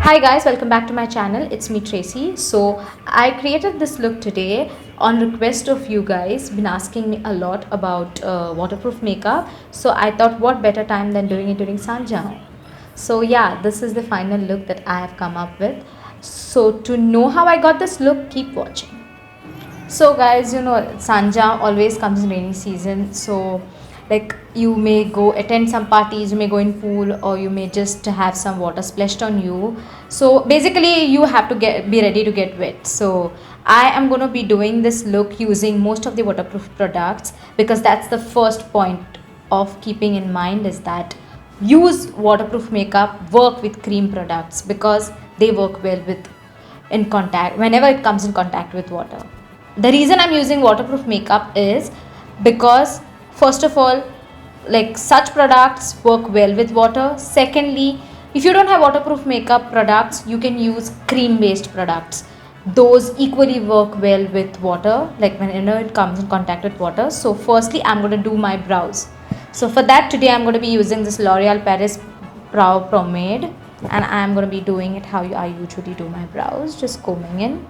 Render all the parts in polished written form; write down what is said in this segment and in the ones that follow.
Hi guys, welcome back to my channel. It's me Tracy. So I created this look today on request of you guys. Been asking me a lot about waterproof makeup. So I thought what better time than doing it during São João. So yeah, this is the final look that I have come up with. So to know how I got this look, keep watching. So guys, you know São João always comes in rainy season. So like you may go attend some parties, you may go in pool, or you may just have some water splashed on you. So basically you have to be ready to get wet. So I am going to be doing this look using most of the waterproof products, because that's the first point of keeping in mind, is that use waterproof makeup, work with cream products, because they work well with in contact whenever it comes in contact with water. The reason I'm using waterproof makeup is because first of all, like such products work well with water. Secondly, if you don't have waterproof makeup products, you can use cream based products. Those equally work well with water, like whenever it comes in contact with water. So firstly, I'm going to do my brows. So for that, today I'm going to be using this L'Oreal Paris brow pomade, and I'm going to be doing it how I usually do my brows, just combing in.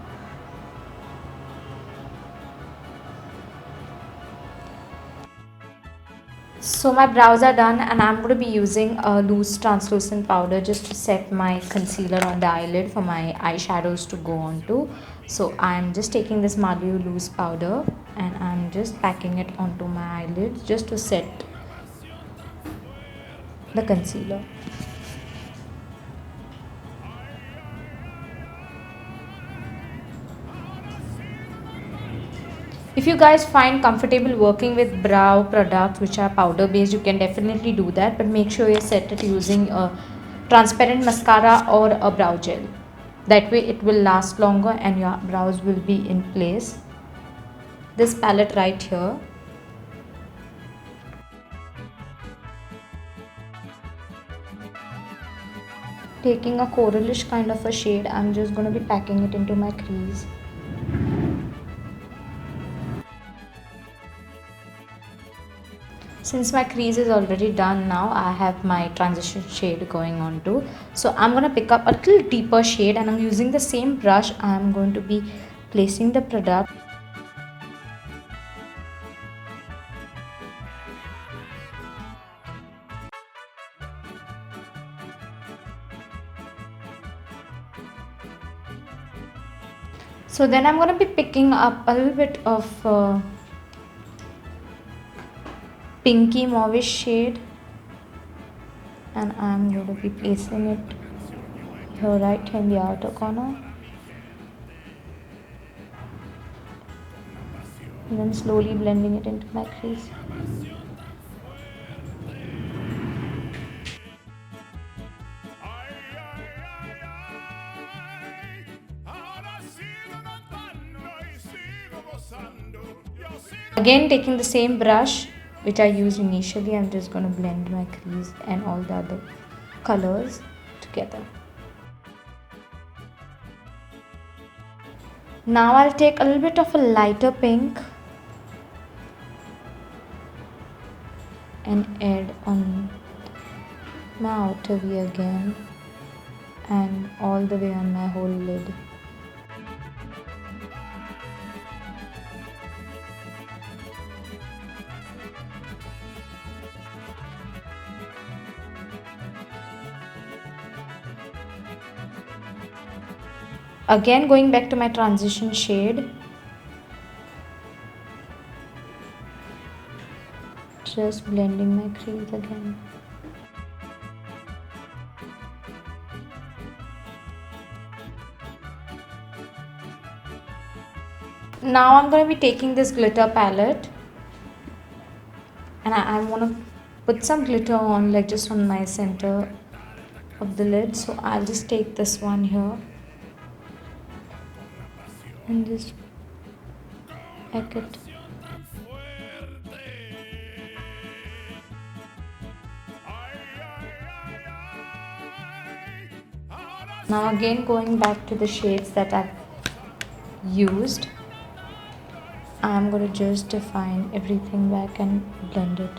So my brows are done, and I'm going to be using a loose translucent powder just to set my concealer on the eyelid for my eyeshadows to go on to. So I'm just taking this Maliao loose powder and I'm just packing it onto my eyelids just to set the concealer. If you guys find comfortable working with brow products which are powder based, you can definitely do that, but make sure you set it using a transparent mascara or a brow gel. That way it will last longer and your brows will be in place. This palette right here, taking a coralish kind of a shade, I'm just going to be packing it into my crease. Since my crease is already done, now I have my transition shade going on too. So I'm going to pick up a little deeper shade, and I'm using the same brush. I'm going to be placing the product. So then I'm going to be picking up a little bit of pinky mauve shade, and I'm going to be placing it here right in the outer corner, and then slowly blending it into my crease. Again, taking the same brush which I used initially, I'm just going to blend my crease and all the other colors together. Now I'll take a little bit of a lighter pink and add on my outer V again and all the way on my whole lid. Again, going back to my transition shade, just blending my crease again. Now I'm going to be taking this glitter palette, and I want to put some glitter on, like just on my center of the lid. So I'll just take this one here and just pack it. Now again, going back to the shades that I've used, I'm going to just define everything back and blend it.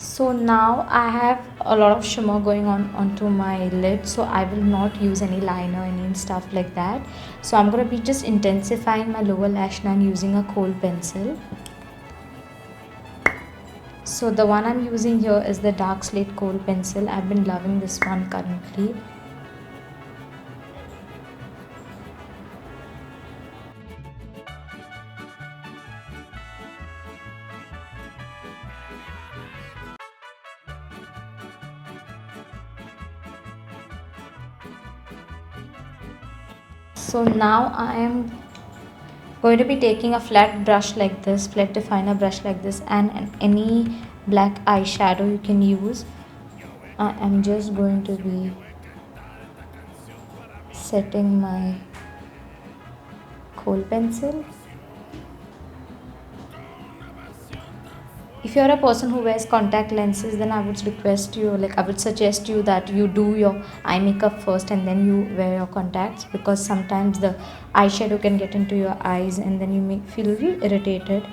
So now I have a lot of shimmer going on onto my lid, so I will not use any liner, any stuff like that. So I'm going to be just intensifying my lower lash line using a Kohl pencil. So the one I'm using here is the dark slate Kohl pencil. I've been loving this one currently. So now I am going to be taking a flat brush like this, flat definer brush like this, and any black eyeshadow you can use. I am just going to be setting my Kohl pencil. If you're a person who wears contact lenses, then I would request you, I would suggest you that you do your eye makeup first and then you wear your contacts, because sometimes the eyeshadow can get into your eyes and then you may feel a little irritated.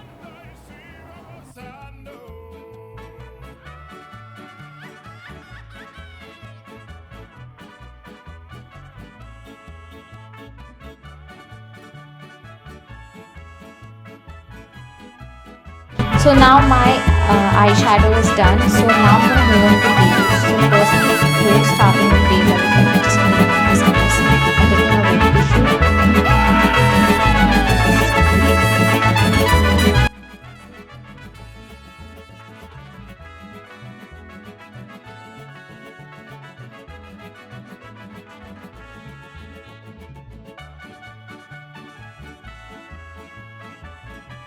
So now my eyeshadow is done. So now I'm going to move on to base. So firstly, before starting with base, I'm just going to make this nice. I'm taking a wet tissue.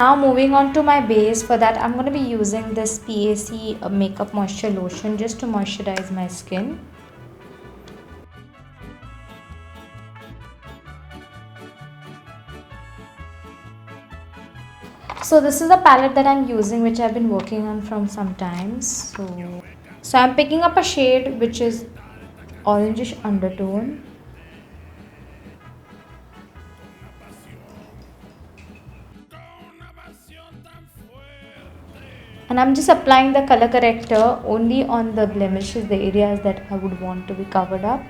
Now moving on to my base, for that I'm going to be using this PAC Makeup Moisture Lotion just to moisturize my skin. So this is the palette that I'm using, which I've been working on from some time. So I'm picking up a shade which is orangish undertone. And I'm just applying the color corrector only on the blemishes, the areas that I would want to be covered up.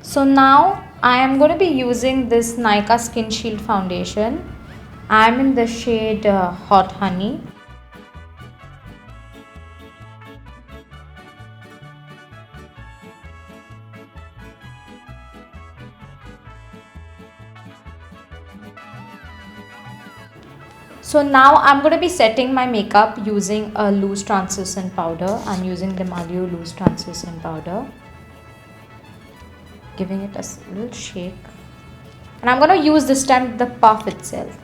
So now I am going to be using this Nykaa SkinShield foundation. I am in the shade Hot Honey. So now I'm going to be setting my makeup using a loose translucent powder. I'm using the Maliao loose translucent powder. Giving it a little shake. And I'm going to use this time the puff itself.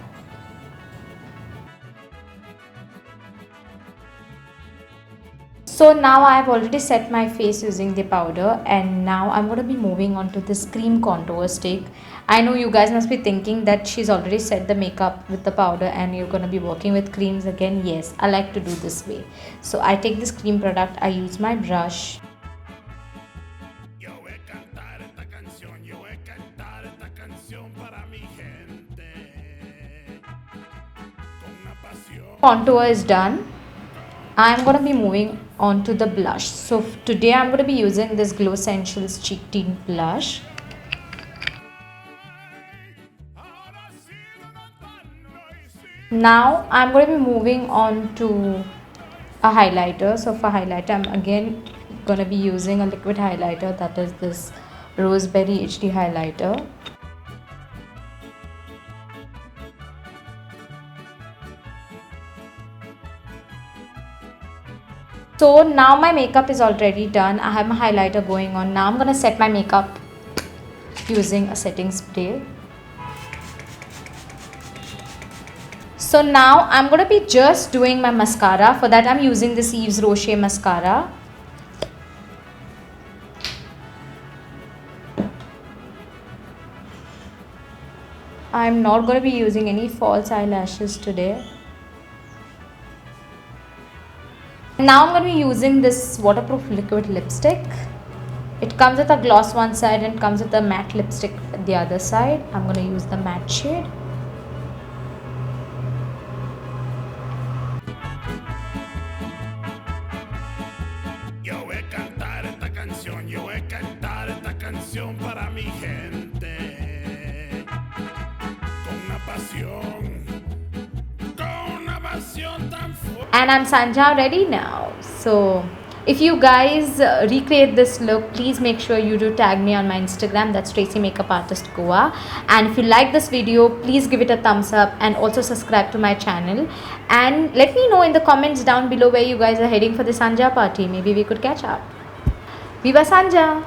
So now I have already set my face using the powder, and now I'm going to be moving on to this cream contour stick. I know you guys must be thinking that she's already set the makeup with the powder and you're going to be working with creams again. Yes, I like to do this way. So I take this cream product, I use my brush. Contour is done. I'm going to be moving on to the blush. So today I'm going to be using this Glow Essentials Cheek Tint Blush. Now I'm going to be moving on to a highlighter. So for highlighter, I'm again going to be using a liquid highlighter, that is this Roseberry HD highlighter. So now my makeup is already done. I have my highlighter going on. Now I'm going to set my makeup using a setting spray. So now I'm going to be just doing my mascara. For that I'm using this Yves Rocher mascara. I'm not going to be using any false eyelashes today. Now I'm going to be using this waterproof liquid lipstick. It comes with a gloss one side and comes with a matte lipstick the other side. I'm going to use the matte shade. canción para mi gente. Con una pasión tan fuerte. And I'm Sanja ready now. So if you guys recreate this look, please make sure you do tag me on my Instagram. That's Tracy Makeup Artist Goa. And if you like this video, please give it a thumbs up and also subscribe to my channel. And let me know in the comments down below where you guys are heading for the Sanja party. Maybe we could catch up. Viva Sanja!